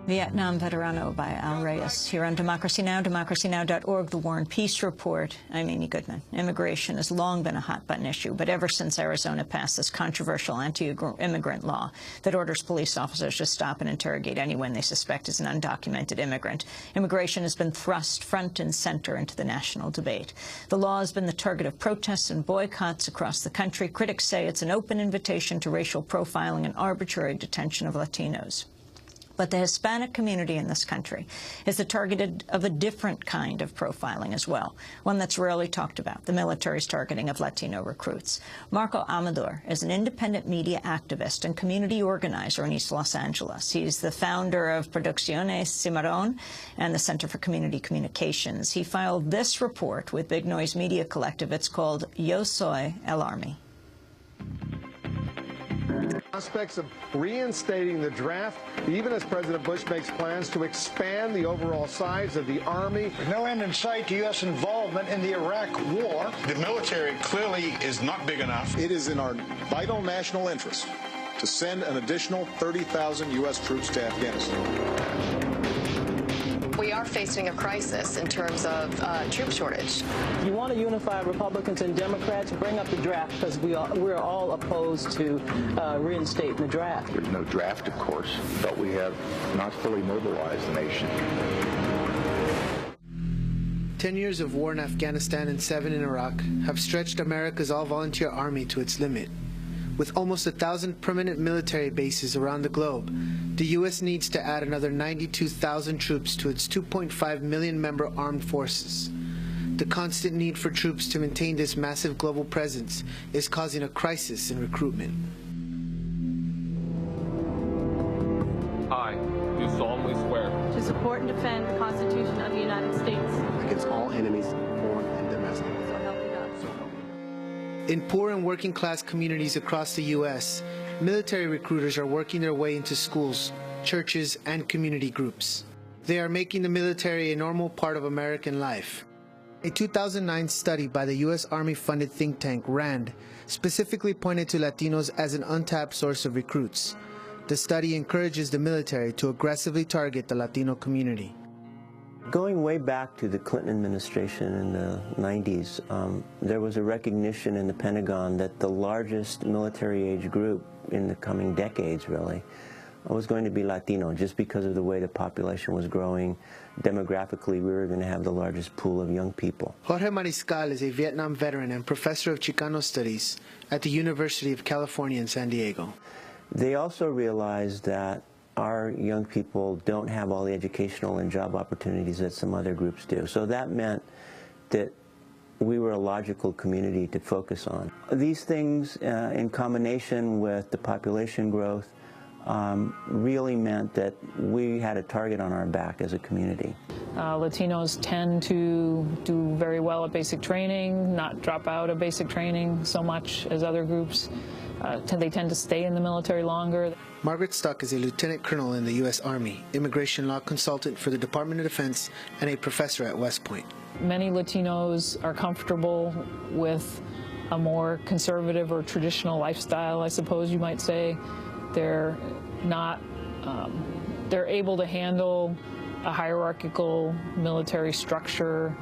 Vietnam Veterano by Al Reyes. Here on Democracy Now!, democracynow.org, The War and Peace Report. I'm Amy Goodman. Immigration has long been a hot-button issue, but ever since Arizona passed this controversial anti-immigrant law that orders police officers to stop and interrogate anyone they suspect is an undocumented immigrant, immigration has been thrust front and center into the national debate. The law has been the target of protests and boycotts across the country. Critics say it's an open invitation to racial profiling and arbitrary detention of Latinos. But the Hispanic community in this country is the target of a different kind of profiling as well, one that's rarely talked about, the military's targeting of Latino recruits. Marco Amador is an independent media activist and community organizer in East Los Angeles. He's the founder of Producciones Cimarron and the Center for Community Communications. He filed this report with Big Noise Media Collective. It's called Yo Soy El Army. Prospects of reinstating the draft, even as President Bush makes plans to expand the overall size of the Army. There's no end in sight to U.S. involvement in the Iraq War. The military clearly is not big enough. It is in our vital national interest to send an additional 30,000 U.S. troops to Afghanistan. We are facing a crisis in terms of troop shortage. You want to unify Republicans and Democrats, bring up the draft, because we're all opposed to reinstating the draft. There's no draft, of course, but we have not fully mobilized the nation. 10 years of war in Afghanistan and 7 in Iraq have stretched America's all-volunteer army to its limit. With almost 1,000 permanent military bases around the globe, the U.S. needs to add another 92,000 troops to its 2.5 million-member armed forces. The constant need for troops to maintain this massive global presence is causing a crisis in recruitment. I do solemnly swear to support and defend the Constitution of the United States against all enemies, foreign and domestic. So help me God. In poor and working-class communities across the U.S., military recruiters are working their way into schools, churches, and community groups. They are making the military a normal part of American life. A 2009 study by the U.S. Army-funded think tank RAND specifically pointed to Latinos as an untapped source of recruits. The study encourages the military to aggressively target the Latino community. Going way back to the Clinton administration in the 90s, there was a recognition in the Pentagon that the largest military age group in the coming decades, really, was going to be Latino, just because of the way the population was growing. Demographically, we were going to have the largest pool of young people. Jorge Mariscal is a Vietnam veteran and professor of Chicano Studies at the University of California in San Diego. They also realized that our young people don't have all the educational and job opportunities that some other groups do. So that meant that we were a logical community to focus on. These things, in combination with the population growth, really meant that we had a target on our back as a community. Latinos tend to do very well at basic training, not drop out of basic training so much as other groups. They tend to stay in the military longer. Margaret Stuck is a lieutenant colonel in the U.S. Army, immigration law consultant for the Department of Defense, and a professor at West Point. Many Latinos are comfortable with a more conservative or traditional lifestyle, I suppose you might say. They're not, they're able to handle a hierarchical military structure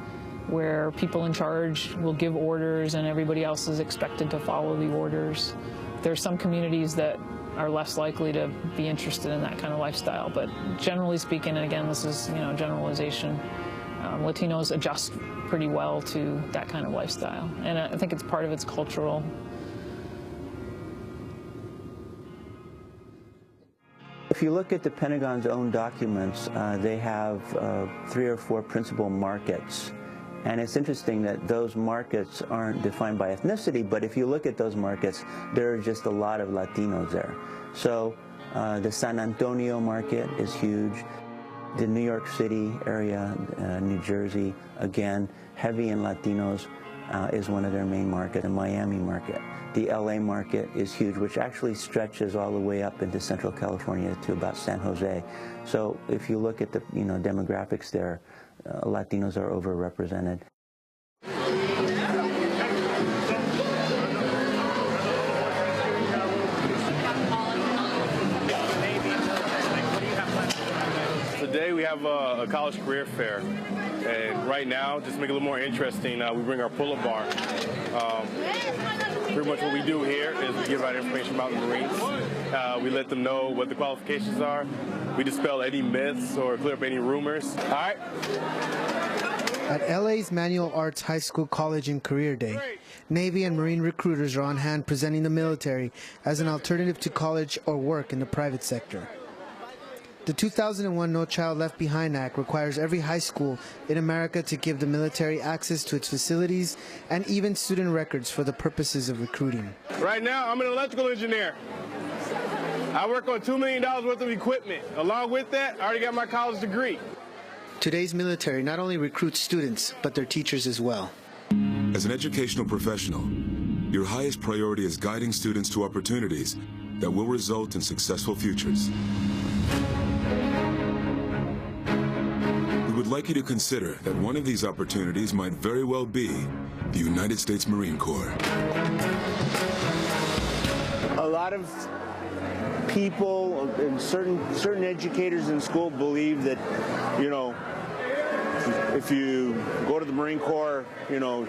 where people in charge will give orders and everybody else is expected to follow the orders. There's some communities that are less likely to be interested in that kind of lifestyle, but generally speaking, and again, this is generalization, Latinos adjust pretty well to that kind of lifestyle, and I think it's part of its cultural. If you look at the Pentagon's own documents, they have 3 or 4 principal markets. And it's interesting that those markets aren't defined by ethnicity, but if you look at those markets, there are just a lot of Latinos there. So the San Antonio market is huge. The New York City area, New Jersey, again, heavy in Latinos is one of their main markets, the Miami market. The LA market is huge, which actually stretches all the way up into Central California to about San Jose. So if you look at the demographics there, Latinos are overrepresented. today we have a college career fair, and right now, just to make it a little more interesting, we bring our pull-up bar. Pretty much what we do here is we give out information about the Marines. We let them know what the qualifications are. We dispel any myths or clear up any rumors. All right. At LA's Manual Arts High School College and Career Day, Navy and Marine recruiters are on hand presenting the military as an alternative to college or work in the private sector. The 2001 No Child Left Behind Act requires every high school in America to give the military access to its facilities and even student records for the purposes of recruiting. Right now, I'm an electrical engineer. I work on $2 million worth of equipment. Along with that, I already got my college degree. Today's military not only recruits students, but their teachers as well. As an educational professional, your highest priority is guiding students to opportunities that will result in successful futures. We would like you to consider that one of these opportunities might very well be the United States Marine Corps. A lot of people and certain educators in school believe that, you know, if you go to the Marine Corps, you know,